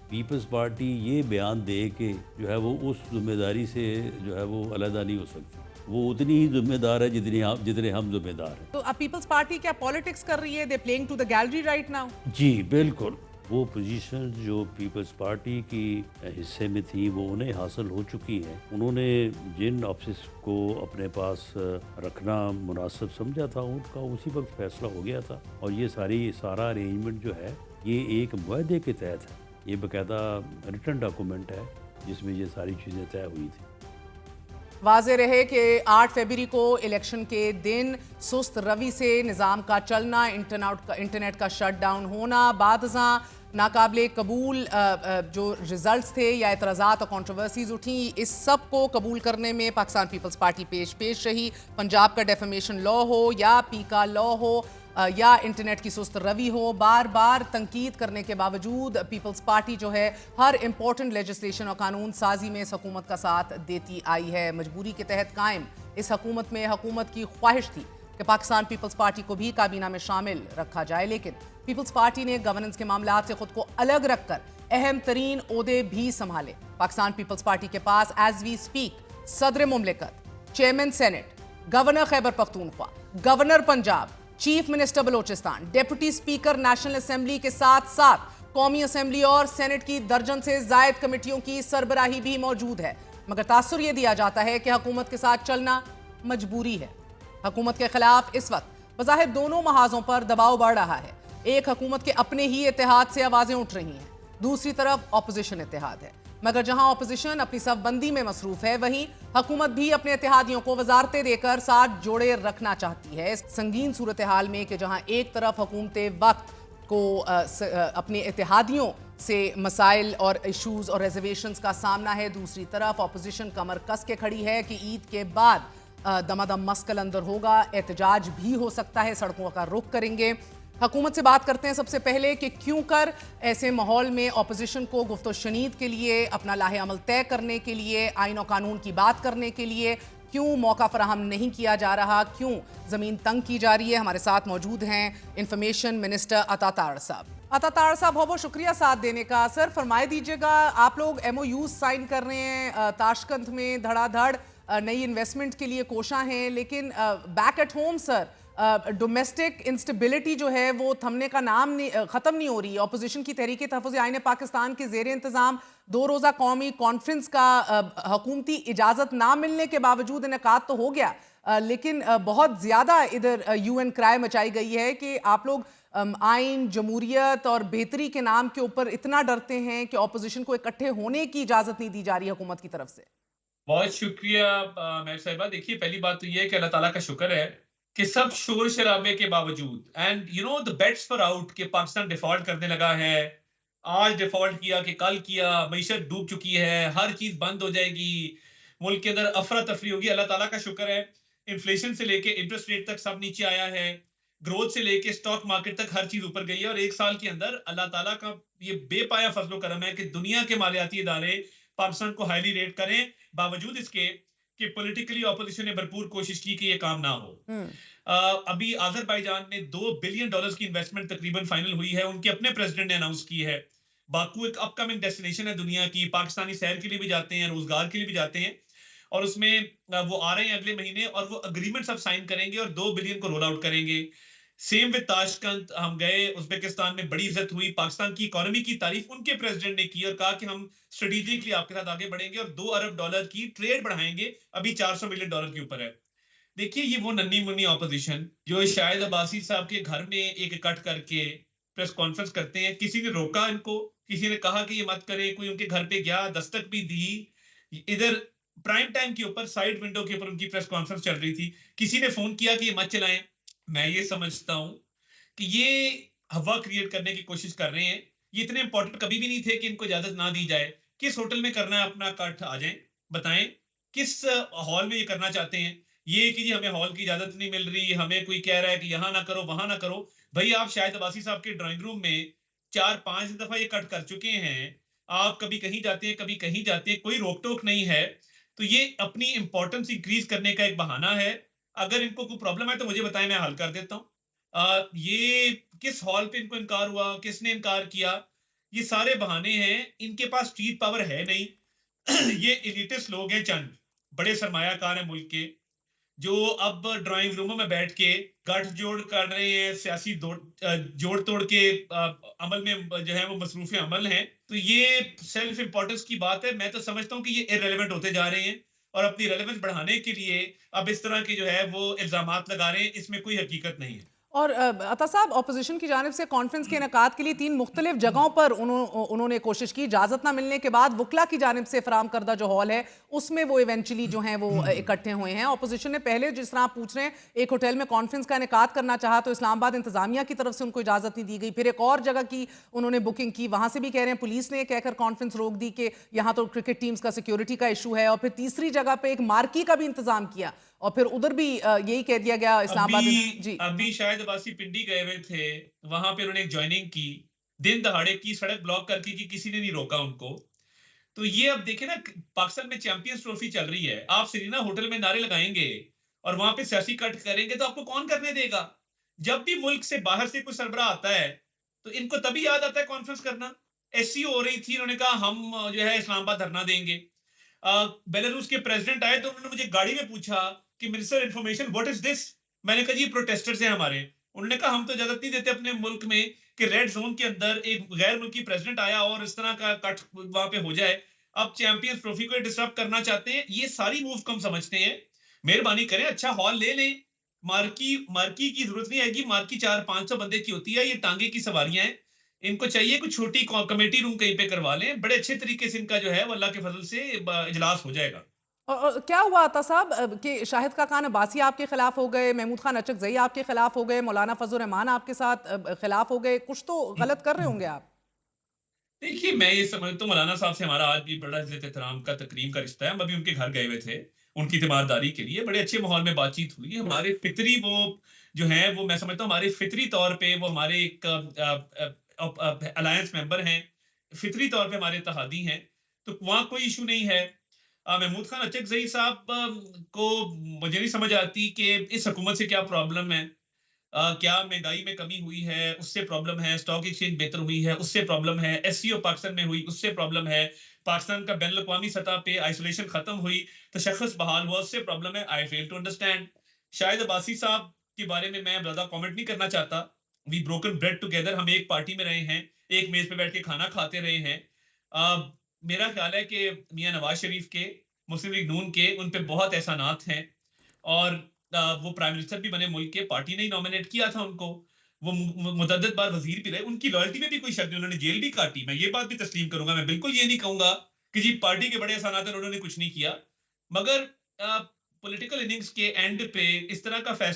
Peoples party ये बयान दे कि जो है वो उस ज़िम्मेदारी से जो है वो अलहदा नहीं हो सकती। वो उतनी ही ज़िम्मेदार है जितने हम ज़िम्मेदार हैं। तो अब पीपल्स पार्टी क्या पॉलिटिक्स कर रही है? They playing to the gallery right now. जी, बिल्कुल। वो पोजीशन जो पीपल्स पार्टी की हिस्से में थी वो उन्हें हासिल हो चुकी है। उन्होंने जिन ऑफिस को अपने पास रखना मुनासिब समझा था उनका उसी वक़्त फ़ैसला हो गया था और ये सारा अरेंजमेंट जो है ये एक मुआहदे के तहत है। ये बाकायदा रिटन डॉक्यूमेंट है जिसमें ये सारी चीज़ें तय हुई थी। वाज़ेह रहे कि 8 फरवरी को इलेक्शन के दिन सुस्त रवि से निज़ाम का चलना, इंटरनेट का शट डाउन होना, बादज़ां नाकाबिले कबूल जो रिजल्ट्स थे या एतराज़ात और कंट्रोवर्सीज उठी, इस सब को कबूल करने में पाकिस्तान पीपल्स पार्टी पेश रही। पंजाब का डेफेमेशन लॉ हो या पीका लॉ हो या इंटरनेट की सुस्त रवि हो, बार बार तनकीद करने के बावजूद पीपल्स पार्टी जो है हर इंपॉर्टेंट लेजिस्लेशन और कानून साजी में इस हुकूमत का साथ देती आई है। मजबूरी के तहत कायम इस हुकूमत में हुकूमत की ख्वाहिश थी कि पाकिस्तान पीपल्स पार्टी को भी काबीना में शामिल रखा जाए, लेकिन पीपल्स पार्टी ने गवर्नेंस के मामला से खुद को अलग रखकर अहम तरीन ओहदे भी संभाले। पाकिस्तान पीपल्स पार्टी के पास एज वी स्पीक सदर मुमलिकत, chairman senate, governor Khyber Pakhtunkhwa, governor Punjab, chief minister Balochistan, deputy speaker national assembly के साथ साथ कौमी असेंबली और सेनेट की दर्जन से जायद कमेटियों की सरबराही भी मौजूद है। मगर तासुर यह दिया जाता है कि हुकूमत के साथ चलना मजबूरी है। हुकूमत के खिलाफ इस वक्त बज़ाहिर दोनों महाजों पर दबाव बढ़ रहा है। एक हुकूमत के अपने ही इत्तेहाद से आवाजें उठ रही हैं, दूसरी तरफ ऑपोजिशन इत्तेहाद है। मगर जहां ऑपोजिशन अपनी सफबंदी में मसरूफ है, वहीं हुकूमत भी अपने इत्तेहादियों को वजारतें देकर साथ जोड़े रखना चाहती है। इस संगीन सूरत हाल में कि जहां एक तरफ हुकूमत वक्त को अपने इत्तेहादियों से मसाइल और इशूज़ और रिजर्वेशंस का सामना है, दूसरी तरफ ऑपोजिशन कमर कस के खड़ी है कि ईद के बाद दमादम मस्कल अंदर होगा, एहतजाज भी हो सकता है, सड़कों का रुख करेंगे। हुकूमत से बात करते हैं सबसे पहले कि क्यों कर ऐसे माहौल में ऑपोजिशन को गुफ्तो शनीद के लिए, अपना लाहे अमल तय करने के लिए, आइन और कानून की बात करने के लिए क्यों मौका फराहम नहीं किया जा रहा, क्यों ज़मीन तंग की जा रही है। हमारे साथ मौजूद हैं इंफॉर्मेशन मिनिस्टर अता तारड़ साहब। अता तारड़ साहब, बहुत बहुत शुक्रिया साथ देने का। सर फरमाए दीजिएगा, आप लोग MOUs साइन कर रहे हैं, ताशकंद में धड़ाधड़ नई इन्वेस्टमेंट के लिए कोशां हैं, लेकिन back at home sir domestic instability जो है वो थमने का नाम ख़त्म नहीं हो रही। ऑपोजिशन की तहरीक तहफ़्फ़ुज़ आईन पाकिस्तान के ज़ेर इंतज़ाम 2 रोज़ा कौमी कॉन्फ्रेंस का हुकूमती इजाज़त ना मिलने के बावजूद इनेकाद तो हो गया, लेकिन बहुत ज़्यादा इधर UN क्राई मचाई गई है कि आप लोग आइन, जमहूरियत और बेहतरी के नाम के ऊपर इतना डरते हैं कि ऑपोजिशन को इकट्ठे होने की इजाज़त नहीं दी जा रही हुकूमत की तरफ से। बहुत शुक्रिया मेहर साहिबा। देखिए, पहली बात तो ये है कि अल्लाह ताला का शुक्र है कि सब शोर शराबे के बावजूद and the bets for out कि पाकिस्तान डिफॉल्ट करने लगा है, आज डिफॉल्ट किया कि कल किया, मईशत डूब चुकी है, हर चीज बंद हो जाएगी, मुल्क के अंदर अफरा तफरी होगी। अल्लाह ताला का शुक्र है, इन्फ्लेशन से लेके इंटरेस्ट रेट तक सब नीचे आया है, ग्रोथ से लेके स्टॉक मार्केट तक हर चीज ऊपर गई है। और एक साल के अंदर अल्लाह ताला का ये बेपाया फजलो करम है कि दुनिया के मालियाती इदारे पाकिस्तान को हाईली रेट करें, बावजूद इसके कि पॉलिटिकली ऑपोजिशन ने भरपूर कोशिश की कि ये काम ना हो। अभी अजरबैजान में $2 बिलियन की इन्वेस्टमेंट तकरीबन फाइनल हुई है, उनके अपने प्रेसिडेंट ने अनाउंस की है। बाकू एक अपकमिंग डेस्टिनेशन है दुनिया की, पाकिस्तानी सैर के लिए भी जाते हैं, रोजगार के लिए भी जाते हैं, और उसमें वो आ रहे हैं अगले महीने और वो अग्रीमेंट सब साइन करेंगे और 2 बिलियन को रोल आउट करेंगे। सेम विद ताशकंद, हम गए, उज्बेकिस्तान में बड़ी इज्जत हुई, पाकिस्तान की इकोनॉमी की तारीफ उनके प्रेसिडेंट ने की और कहा कि हम स्ट्रेटेजिकली आपके साथ आगे बढ़ेंगे और $2 अरब की ट्रेड बढ़ाएंगे, अभी $400 मिलियन के ऊपर है। देखिए, ये वो नन्ही मुन्नी ऑपोजिशन जो शायद अब्बासी साहब के घर में एक कट करके प्रेस कॉन्फ्रेंस करते हैं, किसी ने रोका इनको, किसी ने कहा कि ये मत करें, कोई उनके घर पे गया, दस्तक भी दी, इधर प्राइम टाइम के ऊपर साइड विंडो के ऊपर उनकी प्रेस कॉन्फ्रेंस चल रही थी, किसी ने फोन किया कि ये मत चलाएं। मैं ये समझता हूं कि ये हवा क्रिएट करने की कोशिश कर रहे हैं। ये इतने इंपॉर्टेंट कभी भी नहीं थे कि इनको इजाजत ना दी जाए। किस होटल में करना है अपना कट, आ जाएं, बताएं किस हॉल में ये करना चाहते हैं। ये कि जी हमें हॉल की इजाजत नहीं मिल रही, हमें कोई कह रहा है कि यहाँ ना करो वहां ना करो। भाई, आप शायद अब्बासी साहब के ड्राइंग रूम में 4-5 दफा ये कट कर चुके हैं। आप कभी कहीं जाते हैं, कभी कहीं जाते हैं, कोई रोक टोक नहीं है। तो ये अपनी इंपॉर्टेंस इंक्रीज करने का एक बहाना है। अगर इनको कोई प्रॉब्लम है तो मुझे बताएं, मैं हल कर देता हूँ। ये किस हॉल पे इनको इनकार हुआ, किसने इनकार किया, ये सारे बहाने हैं, इनके पास स्ट्रीट पावर है नहीं। ये एलिटिस्ट लोग हैं चंद, बड़े सरमायाकार हैं मुल्क के, जो अब ड्राइंग रूमों में बैठ के गठजोड़ कर रहे हैं, सियासी जोड़ तोड़ के अमल में जो है वो मसरूफ अमल हैं। तो ये सेल्फ इंपॉर्टेंस की बात है। मैं तो समझता हूँ कि ये इररिलेवेंट होते जा रहे हैं और अपनी रेलेवेंस बढ़ाने के लिए अब इस तरह के जो है वो इल्जामात लगा रहे हैं, इसमें कोई हकीकत नहीं है। और अता साहब, अपोजिशन की जानिब से कॉन्फ्रेंस के इनेकाद के लिए 3 मुख्तलिफ जगहों पर उन्होंने कोशिश की। इजाज़त ना मिलने के बाद वकला की जानिब से फराम करदा जो हॉल है उसमें वो इवेंचुअली जो हैं वो इकट्ठे हुए हैं। अपोजिशन ने पहले, जिस तरह आप पूछ रहे हैं, एक होटल में कॉन्फ्रेंस का इनेकाद करना चाहा तो इस्लामाबाद इंतजामिया की तरफ से उनको इजाज़त नहीं दी गई। फिर एक और जगह की उन्होंने बुकिंग की, वहाँ से भी कह रहे हैं पुलिस ने कहकर कॉन्फ्रेंस रोक दी कि यहाँ तो क्रिकेट टीम्स का सिक्योरिटी का इशू है। और फिर तीसरी जगह पर एक मार्की का भी इंतजाम किया और फिर उधर भी यही कह दिया गया इस्लामाबाद। जी, अभी शायद अब्बासी पिंडी गए हुए थे, वहां पे उन्होंने एक ज्वाइनिंग की, दिन दहाड़े की, सड़क ब्लॉक करके की, किसी ने नहीं रोका उनको। तो ये अब देखे ना, पाकिस्तान में चैंपियंस ट्रॉफी चल रही है, आप सीरीना होटल में नारे लगाएंगे और वहां पे सियासी कट करेंगे तो आपको कौन करने देगा? जब भी मुल्क से बाहर से कोई सरबराह आता है तो इनको तभी याद आता है कॉन्फ्रेंस करना। एससीओ हो रही थी, उन्होंने कहा हम जो है इस्लामाबाद धरना देंगे। बेलारूस के प्रेसिडेंट आए तो उन्होंने मुझे गाड़ी में पूछा कि minister information what is this. मैंने कहा जी प्रोटेस्टर्स हैं हमारे। उन्होंने कहा हम तो इजाजत नहीं देते अपने मुल्क में कि रेड जोन के अंदर एक गैर मुल्की प्रेसिडेंट आया और इस तरह का कट वहां पे हो जाए। अब चैंपियंस ट्रॉफी को डिस्टर्ब करना चाहते हैं, ये सारी मूव कम समझते हैं। मेहरबानी करें, अच्छा हॉल ले लें। मार्की मार्की की जरूरत नहीं आएगी, मार्की 400-500 बंदे की होती है, ये टांगे की सवारियां हैं। इनको चाहिए कुछ छोटी कमेटी रूम कहीं पे करवा लें, बड़े अच्छे तरीके से इनका जो है वो अल्लाह के फजल से इजलास हो जाएगा। क्या हुआ अता साहब कि शाहिद खाकान अब्बासी आपके खिलाफ हो गए, महमूद खान अचकजई आपके खिलाफ हो गए, मौलाना फजल रहमान आपके साथ खिलाफ हो गए? कुछ तो गलत कर रहे होंगे आप। देखिए, मैं ये समझता हूँ मौलाना साहब से हमारा आज भी बड़ा इज्जत एहतराम का तकरीम का रिश्ता है। हम अभी उनके घर गए हुए थे, उनकी तीमारदारी के लिए बड़े अच्छे माहौल में बातचीत हुई। हमारे फितरी वो जो है वो मैं समझता हूँ हमारे फितरी तौर पे वो हमारे एक अलायंस मेंबर हैं, फितरी तौर पे हमारे इत्तेहादी हैं, तो वहाँ कोई इशू नहीं है। महमूद खान अचकजई साहब को मुझे नहीं समझ आती कि इस हुकूमत से क्या प्रॉब्लम है। क्या महंगाई में कमी हुई है, उससे प्रॉब्लम है। स्टॉक एक्सचेंज बेहतर हुई है, उससे प्रॉब्लम है। एससीओ पाकिस्तान में हुई, उससे प्रॉब्लम है। पाकिस्तान का बैनुल अक़वामी सतह पे आइसोलेशन खत्म हुई, तशख़्ख़ुस बहाल हुआ, उससे प्रॉब्लम है। I fail to understand. Shahid Abbasi साहब के बारे में मैं ज़्यादा कमेंट नहीं करना चाहता। वी ब्रोकन ब्रेड टुगेदर, हम एक पार्टी में रहे हैं, एक मेज पे बैठ के खाना खाते रहे हैं। मेरा ख्याल है कि मियां नवाज शरीफ के, मुस्लिम लीग नून के, उन पे बहुत एहसानात हैं और वो प्राइम मिनिस्टर भी बने मुल्क के, पार्टी ने ही नॉमिनेट किया था उनको। वो मुतअद्दिद बार वजीर भी रहे, उनकी लॉयल्टी में भी कोई शक नहीं, उन्होंने जेल भी काटी। मैं ये बात भी तस्लीम करूंगा, मैं बिल्कुल ये नहीं कहूंगा कि जी पार्टी के बड़े एहसानात हैं उन्होंने कुछ नहीं किया। मगर पॉलिटिकल इनिंग्स के एंड पे इस तरह का फैसला